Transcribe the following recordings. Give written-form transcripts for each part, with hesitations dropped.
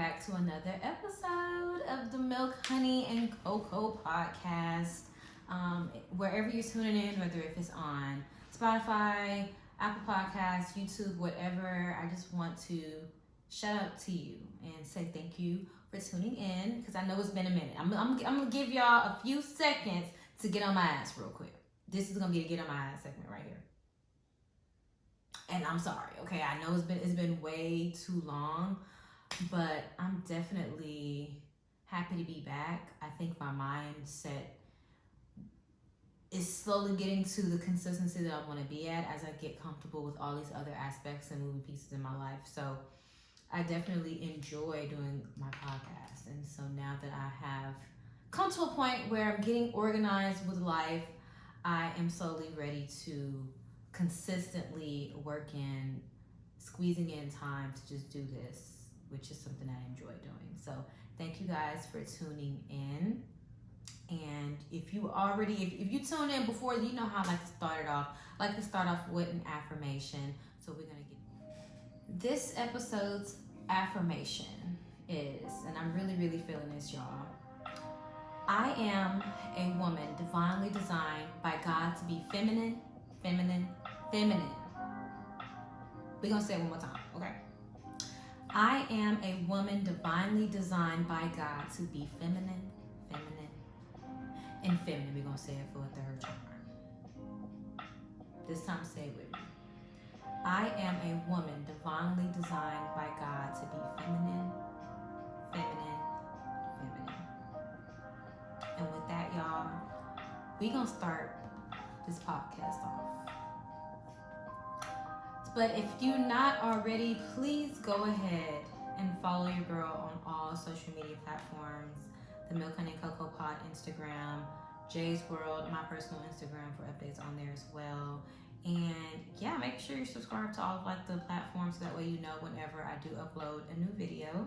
back to another episode of the Milk, Honey, and Cocoa podcast. Wherever you're tuning in, whether if it's on Spotify, Apple Podcasts, YouTube, whatever, I just want to shout out to you and say thank you for tuning in, because I know it's been a minute. I'm gonna give y'all a few seconds to get on my ass real quick. This is gonna be a get on my ass segment right here. And I'm sorry, okay? I know it's been way too long, but I'm definitely happy to be back. I think my mindset is slowly getting to the consistency that I want to be at as I get comfortable with all these other aspects and moving pieces in my life. So I definitely enjoy doing my podcast. And so now that I have come to a point where I'm getting organized with life, I am slowly ready to consistently work in squeezing in time to just do this, which is something I enjoy doing. So thank you guys for tuning in. And if you tune in before, you know how I like to start it off. I like to start off with an affirmation. So we're gonna get this episode's affirmation is, and I'm really feeling this, y'all. I am a woman divinely designed by God to be feminine. We're gonna say it one more time, okay? I am a woman divinely designed by God to be feminine. We're gonna say it for a third time. This time say it with me. I am a woman divinely designed by God to be feminine. And with that, y'all, we gonna start this podcast off. But if you're not already, please go ahead and follow your girl on all social media platforms. The Milk, Honey, and Cocoa Pod Instagram, Jay's World, my personal Instagram for updates on there as well. And yeah, make sure you subscribe to all of like the platforms, so that way you know whenever I do upload a new video.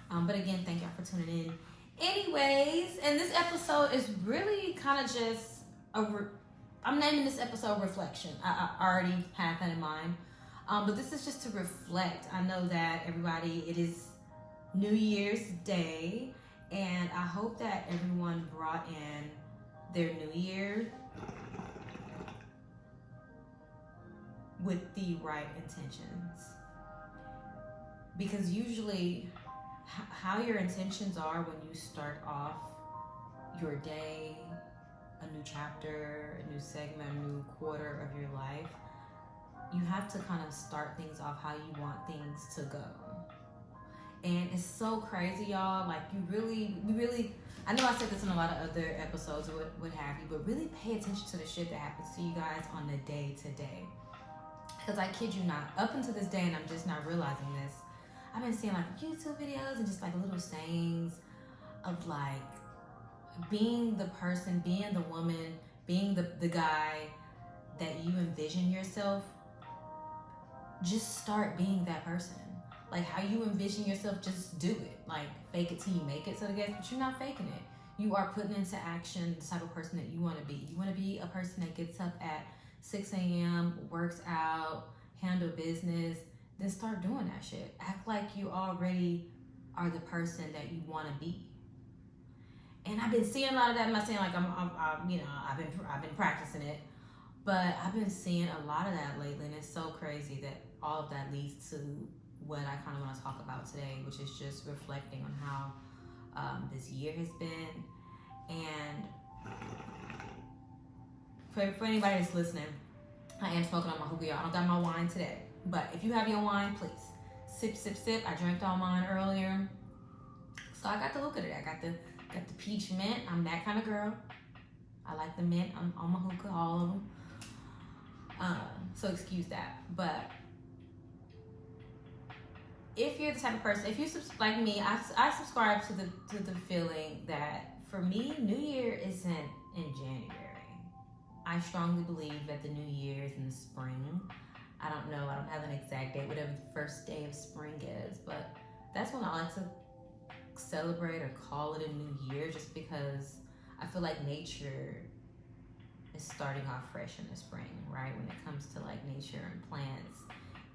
But again, thank y'all for tuning in. Anyways, and this episode is really kind of just I'm naming this episode Reflection. I already had that in mind. But this is just to reflect. I know that everybody, it is New Year's Day, and I hope that everyone brought in their new year with the right intentions. Because usually how your intentions are when you start off your day, a new chapter, a new segment, a new quarter of your life, you have to kind of start things off how you want things to go. And it's so crazy, y'all. Like, we really, I know I said this in a lot of other episodes or what have you, but really pay attention to the shit that happens to you guys on the day to day. Because I kid you not, up until this day, and I'm just not realizing this, I've been seeing like YouTube videos and just like little sayings of like being the person, being the woman, being the guy that you envision yourself. Just start being that person. Like how you envision yourself, just do it. Like fake it till you make it, so to guess, but you're not faking it. You are putting into action the type of person that you want to be. You want to be a person that gets up at 6 a.m., works out, handle business, then start doing that shit. Act like you already are the person that you want to be. And I've been seeing a lot of that. I'm not saying like I've been practicing it, but I've been seeing a lot of that lately, and it's so crazy that all of that leads to what I kind of want to talk about today, which is just reflecting on how this year has been. And for anybody that's listening, I am smoking on my hookah, y'all. I don't got my wine today, but if you have your wine, please sip. I drank all mine earlier, so I got the hookah today. I got the peach mint. I'm that kind of girl. I like the mint. I'm on my hookah, all of them. So excuse that, but if you're the type of person, if you like me, I subscribe to the feeling that for me, New Year isn't in January. I strongly believe that the New Year is in the spring. I don't know. I don't have an exact date, whatever the first day of spring is, but that's when I like to celebrate or call it a new year, just because I feel like nature is starting off fresh in the spring, right? When it comes to like nature and plants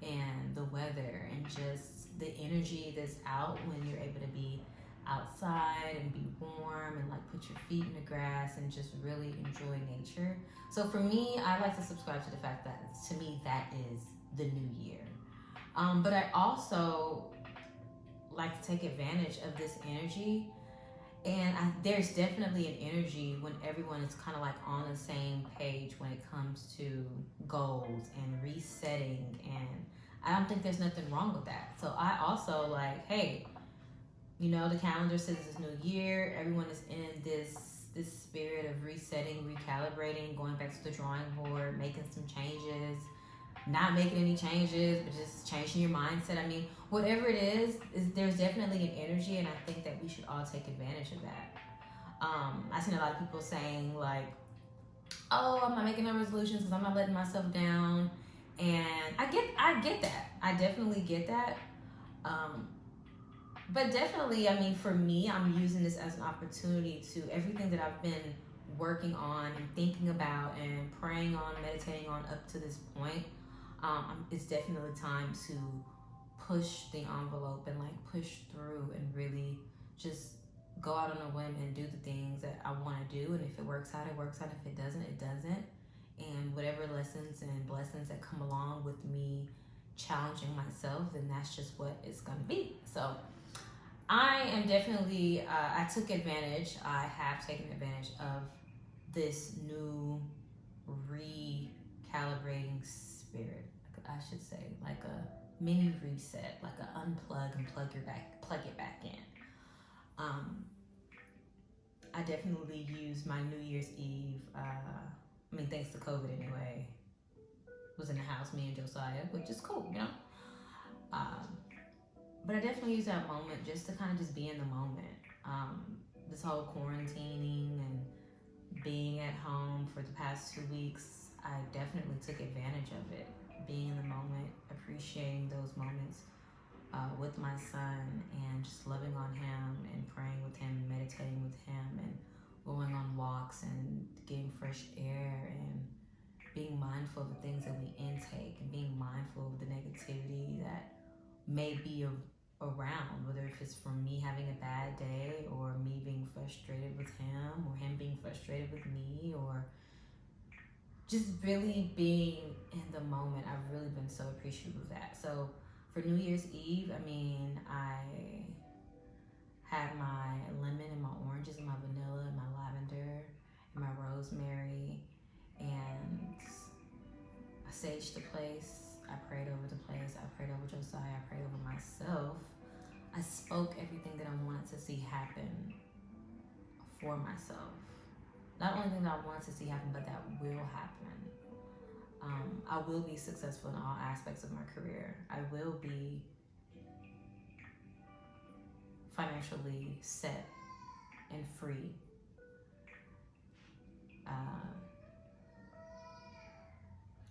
and the weather and just the energy that's out when you're able to be outside and be warm and like put your feet in the grass and just really enjoy nature. So for me, I like to subscribe to the fact that to me that is the new year. But I also like to take advantage of this energy, and there's definitely an energy when everyone is kind of like on the same page when it comes to goals and resetting, and I don't think there's nothing wrong with that. So I also like, hey, you know, the calendar says it's new year. Everyone is in this spirit of resetting, recalibrating, going back to the drawing board, making some changes, not making any changes, but just changing your mindset. I mean, whatever it is there's definitely an energy, and I think that we should all take advantage of that. I've seen a lot of people saying like, oh, I'm not making no resolutions because I'm not letting myself down. And I get that. I definitely get that. But definitely, I mean, for me, I'm using this as an opportunity to everything that I've been working on and thinking about and praying on, meditating on up to this point. It's definitely time to push the envelope and like push through and really just go out on a whim and do the things that I want to do. And if it works out, it works out. If it doesn't, it doesn't. And whatever lessons and blessings that come along with me challenging myself, then that's just what it's going to be. So I am definitely, I took advantage, I have taken advantage of this new recalibrating spirit, I should say, like a mini reset, like a unplug and plug it back in. I definitely used my New Year's Eve, thanks to COVID anyway, was in the house, me and Josiah, which is cool, you know? But I definitely use that moment just to kind of just be in the moment. This whole quarantining and being at home for the past 2 weeks, I definitely took advantage of it. Being in the moment, appreciating those moments with my son, and just loving on him and praying with him, meditating with him, and going on walks and getting fresh air and being mindful of the things that we intake and being mindful of the negativity that may be around, whether if it's from me having a bad day or me being frustrated with him or him being frustrated with me, or just really being in the moment. I've really been so appreciative of that. So for New Year's Eve, I had my lemon and my oranges and my vanilla and my lavender and my rosemary, and I saged the place. I prayed over the place. I prayed over Josiah. I prayed over myself. I spoke everything that I wanted to see happen for myself. Not only thing that I wanted to see happen, but that will happen. I will be successful in all aspects of my career. I will be financially set and free.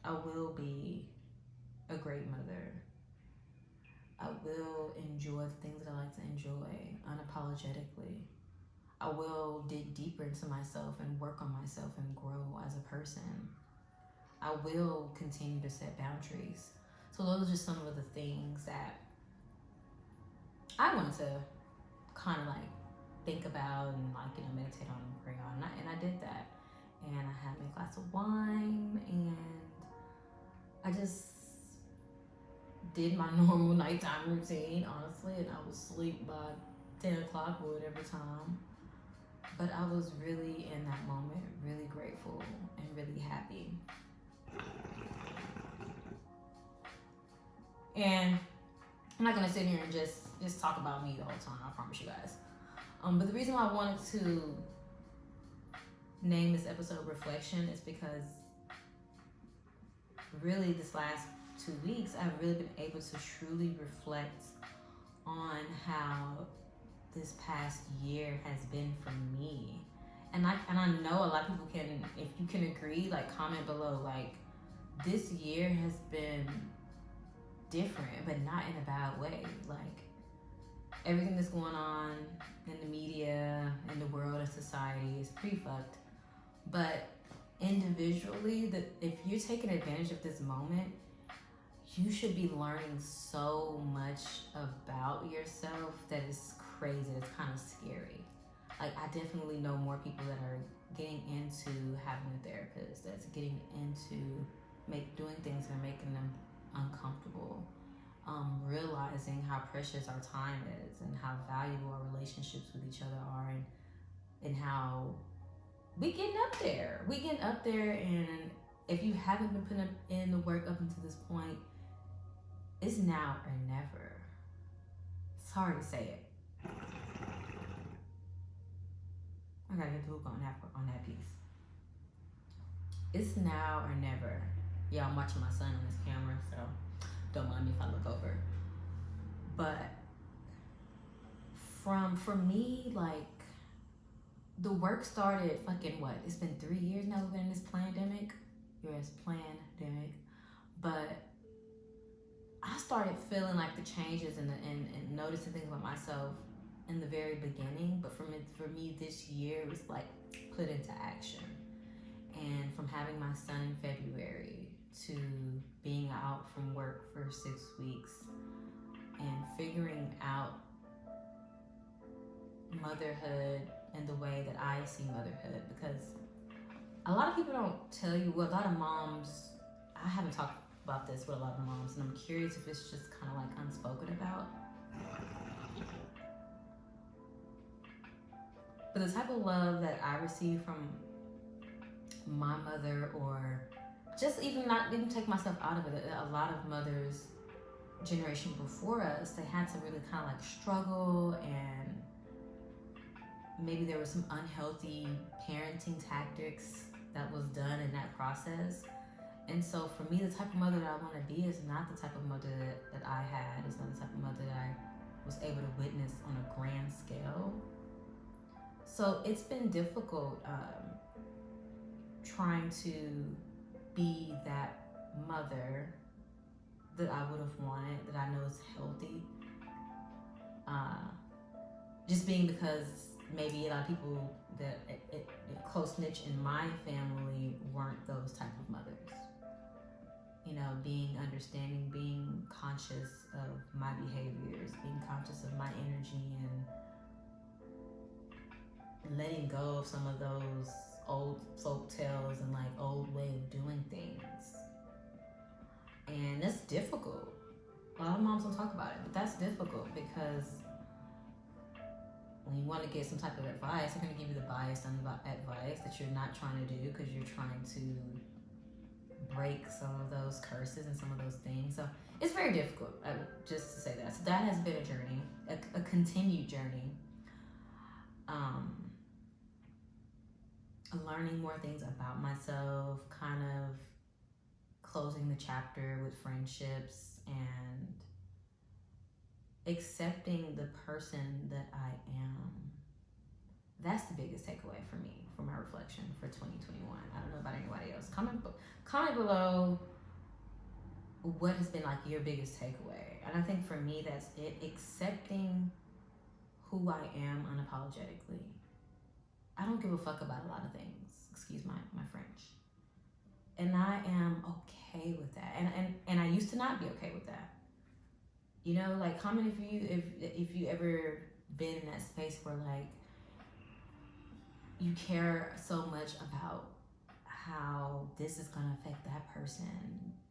I will be a great mother. I will enjoy the things that I like to enjoy unapologetically. I will dig deeper into myself and work on myself and grow as a person. I will continue to set boundaries. So those are just some of the things that I want to kind of like think about and like, meditate on and pray on. And I did that. And I had my glass of wine, and I just did my normal nighttime routine, honestly, and I would sleep by 10 o'clock or whatever time. But I was really in that moment, really grateful and really happy. And I'm not gonna sit here and just talk about me the whole time, I promise you guys. But the reason why I wanted to name this episode Reflection is because really this last 2 weeks, I've really been able to truly reflect on how this past year has been for me. And I know a lot of people can, if you can agree, like comment below, like this year has been different, but not in a bad way. Like everything that's going on in the media, in the world, and society is pretty fucked. But individually, if you're taking advantage of this moment, you should be learning so much about yourself that is crazy. It's kind of scary. Like, I definitely know more people that are getting into having a therapist, that's getting into doing things that are making them uncomfortable, realizing how precious our time is and how valuable our relationships with each other are, and how we getting up there. We getting up there, and if you haven't been putting in the work up until this point, it's now or never. It's hard to say it. I gotta get the hook on that piece. It's now or never. Yeah, I'm watching my son on this camera, so don't mind me if I look over. But for me, like, the work started fucking what? It's been 3 years now we've been in this pandemic. Yes, pandemic. But I started feeling like the changes and noticing things about myself in the very beginning. But for me this year was like put into action. And from having my son in February to being out from work for 6 weeks and figuring out motherhood and the way that I see motherhood, because a lot of people don't tell you, well, a lot of moms, I haven't talked about this with a lot of moms, and I'm curious if it's just kind of like unspoken about. But the type of love that I receive from my mother, or just even not even take myself out of it, a lot of mothers generation before us, they had to really kind of like struggle, and maybe there was some unhealthy parenting tactics that was done in that process. And so for me, the type of mother that I want to be is not the type of mother that I had. It's not the type of mother that I was able to witness on a grand scale. So it's been difficult trying to be that mother that I would have wanted, that I know is healthy. Just being because maybe a lot of people that close niche in my family weren't those type of mothers. You know, being understanding, being conscious of my behaviors, being conscious of my energy, and letting go of some of those old folk tales and like old way of doing things. And that's difficult. A lot of moms don't talk about it, but that's difficult because when you want to get some type of advice, they're going to give you the biased advice that you're not trying to do because you're trying to break some of those curses and some of those things. So it's very difficult, just to say that. So that has been a journey, a continued journey. Learning more things about myself, kind of closing the chapter with friendships, and accepting the person that I am. That's the biggest takeaway for me, for my reflection for 2021. I don't know about anybody else. Comment below what has been like your biggest takeaway. And I think for me, that's it. Accepting who I am unapologetically. I don't give a fuck about a lot of things. Excuse my French. And I am okay with that. And I used to not be okay with that. You know, like, comment if you ever been in that space where like you care so much about how this is gonna affect that person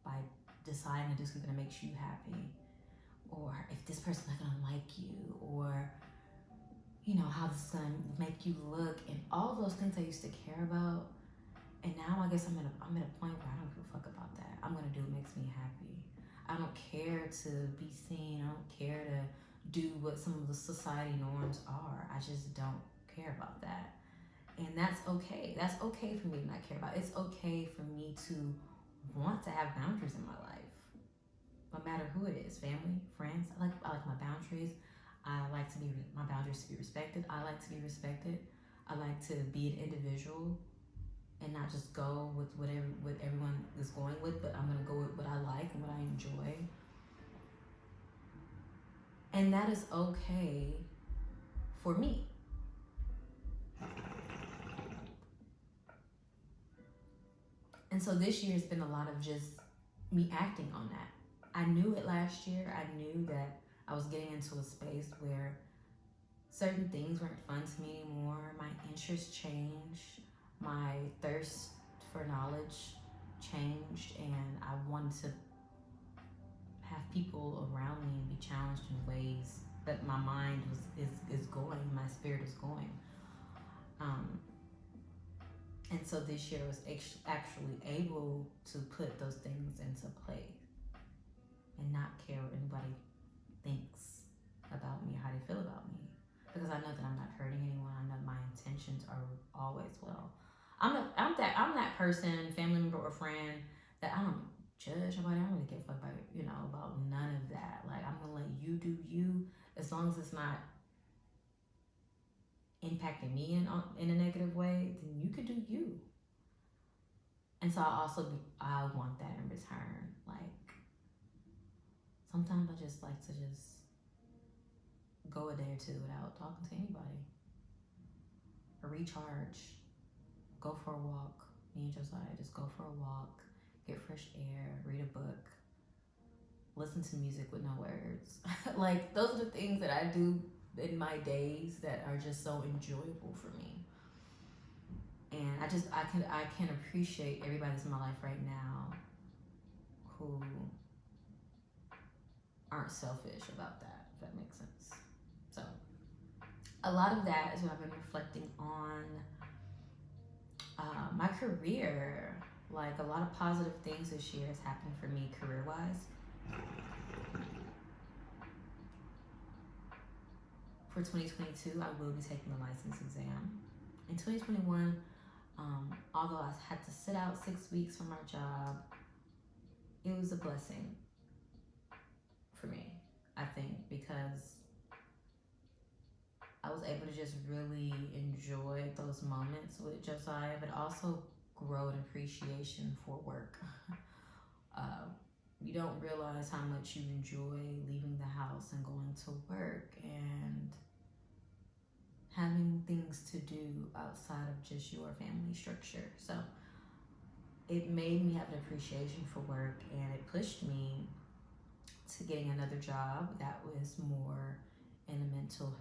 by deciding to do something that makes you happy, or if this person's not gonna like you, or you know how this is gonna make you look, and all those things I used to care about. And now I guess I'm at a point where I don't give a fuck about that. I'm gonna do what makes me happy. I don't care to be seen. I don't care to do what some of the society norms are. I just don't care about that. And that's okay. That's okay for me to not care about. It's okay for me to want to have boundaries in my life. No matter who it is, family, friends. I like my boundaries. I like my boundaries to be respected. I like to be respected. I like to be an individual and not just go with what everyone is going with, but I'm gonna go with what I like and what I enjoy. And that is okay for me. And so this year has been a lot of just me acting on that. I knew it last year. I knew that I was getting into a space where certain things weren't fun to me anymore. My interests changed. My thirst for knowledge changed, and I wanted to have people around me and be challenged in ways that my mind is going, my spirit is going. And so this year I was actually able to put those things into play and not care what anybody thinks about me or how they feel about me, because I know that I'm not hurting anyone. I know my intentions are always well. I'm that person, family member or friend, that I don't judge nobody. I don't really give a fuck about about none of that. Like, I'm gonna let you do you, as long as it's not impacting me in a negative way. Then you could do you. And so I want that in return. Like, sometimes I just like to just go a day or two without talking to anybody, or recharge, go for a walk. Me and Josiah just go for a walk, get fresh air, read a book, listen to music with no words. Like, those are the things that I do in my days that are just so enjoyable for me. And I can appreciate everybody that's in my life right now who aren't selfish about that, if that makes sense. So a lot of that is what I've been reflecting on. My career, like, a lot of positive things this year has happened for me career-wise. For 2022, I will be taking the license exam. In 2021, although I had to sit out 6 weeks from my job, it was a blessing for me, I think, because I was able to just really enjoy those moments with Josiah, but also grow an appreciation for work. You don't realize how much you enjoy leaving the house and going to work and having things to do outside of just your family structure. So it made me have an appreciation for work, and it pushed me to getting another job that was more in the mental.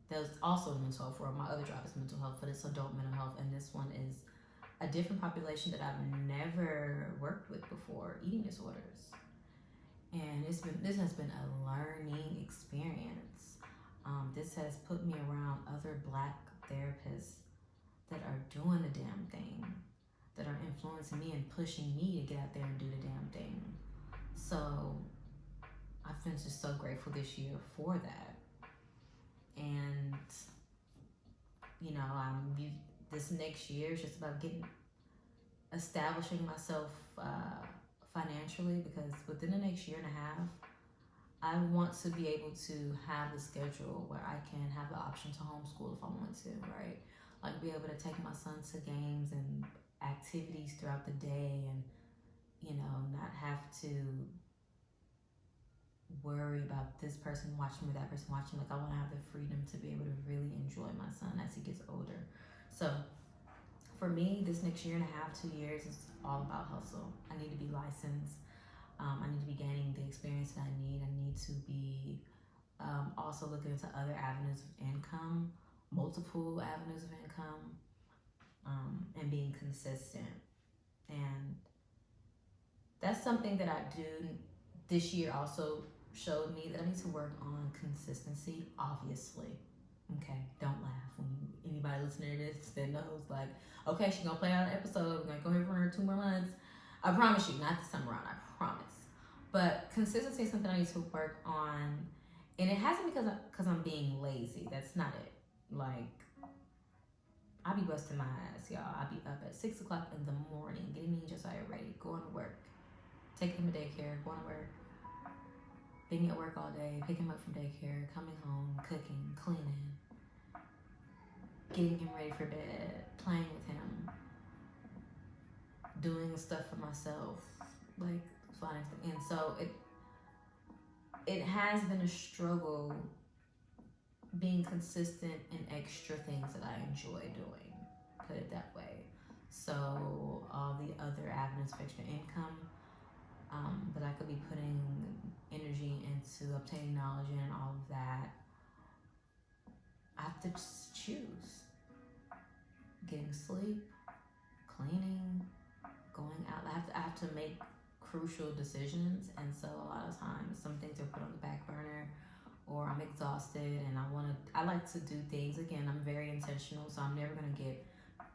That was also in mental health world. My other job is mental health, but it's adult mental health, and this one is a different population that I've never worked with before, eating disorders. And this has been a learning experience. This has put me around other Black therapists that are doing the damn thing, that are influencing me and pushing me to get out there and do the damn thing. So I've been just so grateful this year for that. And this next year is just about establishing myself financially, because within the next year and a half, I want to be able to have a schedule where I can have the option to homeschool if I want to, right? Like, be able to take my son to games and activities throughout the day, and not have to worry about this person watching me, that person watching. Like, I want to have the freedom to be able to really enjoy my son as he gets older. So for me, this next year and a half, 2 years, is all about hustle. I need to be licensed. I need to be gaining the experience that I need. I need to be also looking into other avenues of income, multiple avenues of income, and being consistent. And that's something that I do. This year also showed me that I need to work on consistency, obviously. Okay, don't laugh when anybody listening to this that knows, like, okay, she's gonna play out an episode, we're gonna go here for her 2 more months. I promise you, not this time around, I promise. But consistency is something I need to work on, and it hasn't because I'm being lazy. That's not it. Like, I be busting my ass, y'all. I be up at 6 o'clock in the morning, getting me and Josiah ready, going to work, taking him to daycare, going to work, being at work all day, picking him up from daycare, coming home, cooking, cleaning, getting him ready for bed, playing with him, doing stuff for myself, like, finding stuff. And so it has been a struggle being consistent in extra things that I enjoy doing, put it that way. So all the other avenues of extra income, but I could be putting energy into obtaining knowledge and all of that. I have to just choose. Getting sleep, cleaning, going out. I have to make crucial decisions, and so a lot of times some things are put on the back burner, or I'm exhausted and I like to do things. Again, I'm very intentional, so I'm never gonna get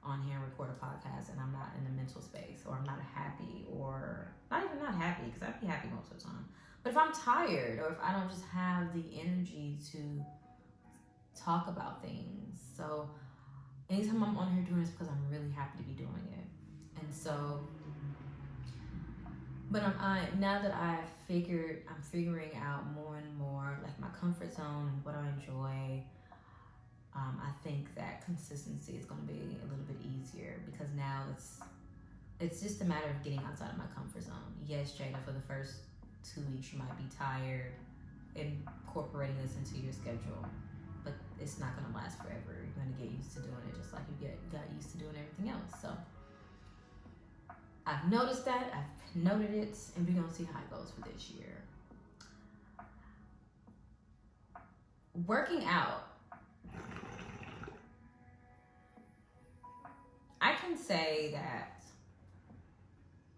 on here and record a podcast and I'm not in a mental space, or I'm not happy, or not even not happy, because I'd be happy most of the time. But if I'm tired, or if I don't just have the energy to talk about things, so anytime I'm on here doing this, because I'm really happy to be doing it. And so, but now that I'm figuring out more and more like my comfort zone and what I enjoy. I think that consistency is going to be a little bit easier, because now it's just a matter of getting outside of my comfort zone. Yes, Jada, for the first 2 weeks you might be tired, incorporating this into your schedule, but it's not going to last forever. You're going to get used to doing it just like you got used to doing everything else. So I've noticed that, I've noted it, and we're going to see how it goes for this year. Working out. I can say that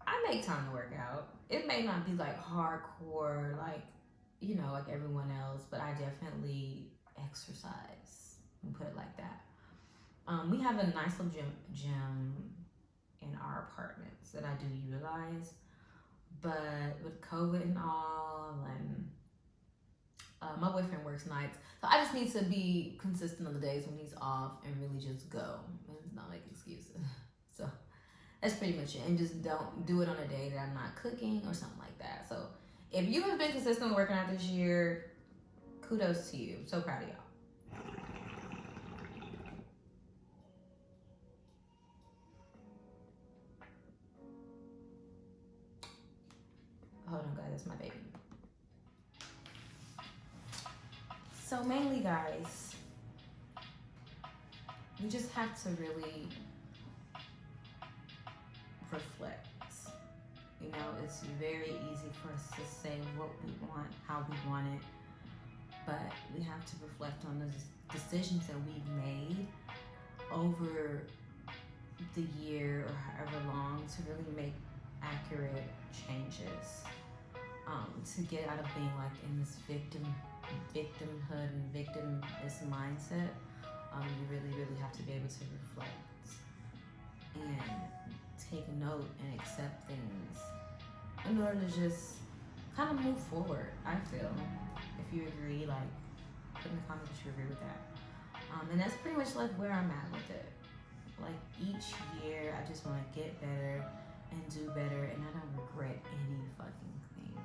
I make time to work out. It may not be like hardcore, like, like everyone else, but I definitely exercise, and put it like that. We have a nice little gym in our apartments that I do utilize, but with COVID and all, and my boyfriend works nights, so I just need to be consistent on the days when he's off and really just go and not make excuses. So that's pretty much it. And just don't do it on a day that I'm not cooking or something like that. So if you have been consistent working out this year, kudos to you. I'm so proud of y'all. Hold on, guys, that's my baby. So mainly, guys, we just have to really reflect. It's very easy for us to say what we want, how we want it, but we have to reflect on the decisions that we've made over the year or however long to really make accurate changes, to get out of being like in this victimhood and victimist mindset. You really, really have to be able to reflect and take note and accept things in order to just kind of move forward. I feel, if you agree, like, put in the comments if you agree with that. And that's pretty much like where I'm at with it. Like, each year I just want to get better and do better, and I don't regret any fucking thing.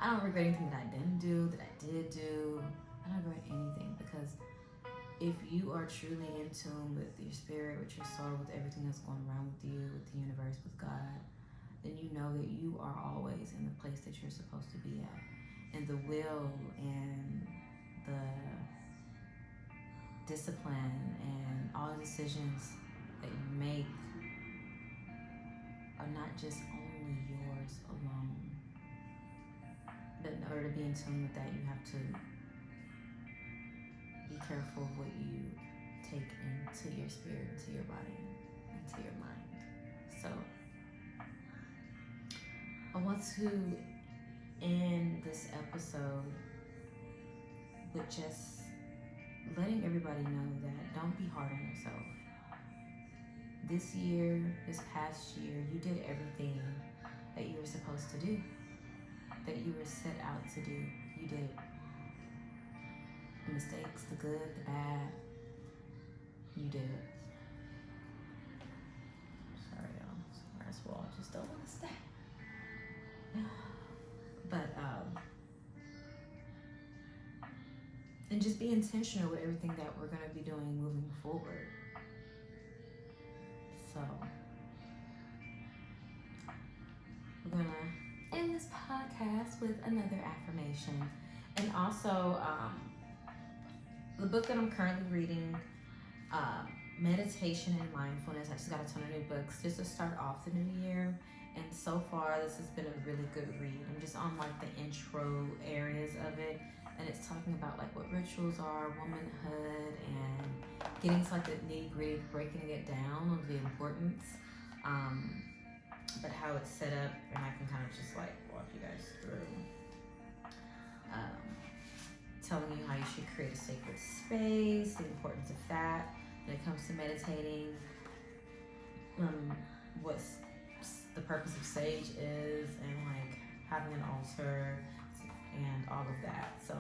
I don't regret anything that I didn't do, that I did do. I don't regret anything, because if you are truly in tune with your spirit, with your soul, with everything that's going around with you, with the universe, with God, then you know that you are always in the place that you're supposed to be at. And the will and the discipline and all the decisions that you make are not just only yours alone. But in order to be in tune with that, you have to be careful of what you take into your spirit, into your body, into your mind. So I want to end this episode with just letting everybody know that don't be hard on yourself. This past year, you did everything that you were supposed to do, that you were set out to do. You did it. The mistakes, the good, the bad, you did it. Sorry, y'all. This wall just don't want to stay. But and just be intentional with everything that we're going to be doing moving forward. So we're going to end this podcast with another affirmation. And also, the book that I'm currently reading, Meditation and Mindfulness. I just got a ton of new books just to start off the new year. And so far, this has been a really good read. I'm just on like the intro areas of it, and it's talking about like what rituals are, womanhood, and getting to like the nitty gritty, breaking it down of the importance, but how it's set up, and I can kind of just like walk you guys through. Telling you how you should create a sacred space, the importance of that when it comes to meditating, what's the purpose of sage is, and like having an altar and all of that. So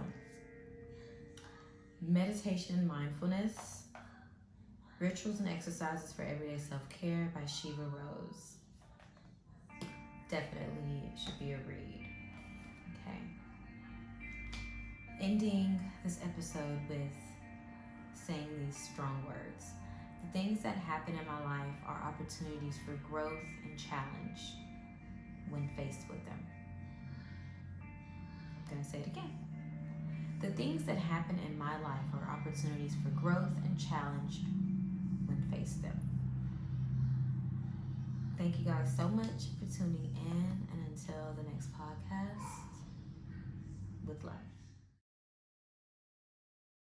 meditation and mindfulness, rituals and exercises for everyday self-care by Shiva Rose. Definitely should be a read. Okay. Ending this episode with saying these strong words. The things that happen in my life are opportunities for growth and challenge when faced with them. I'm going to say it again. The things that happen in my life are opportunities for growth and challenge when faced them. Thank you guys so much for tuning in, and until the next podcast, with love.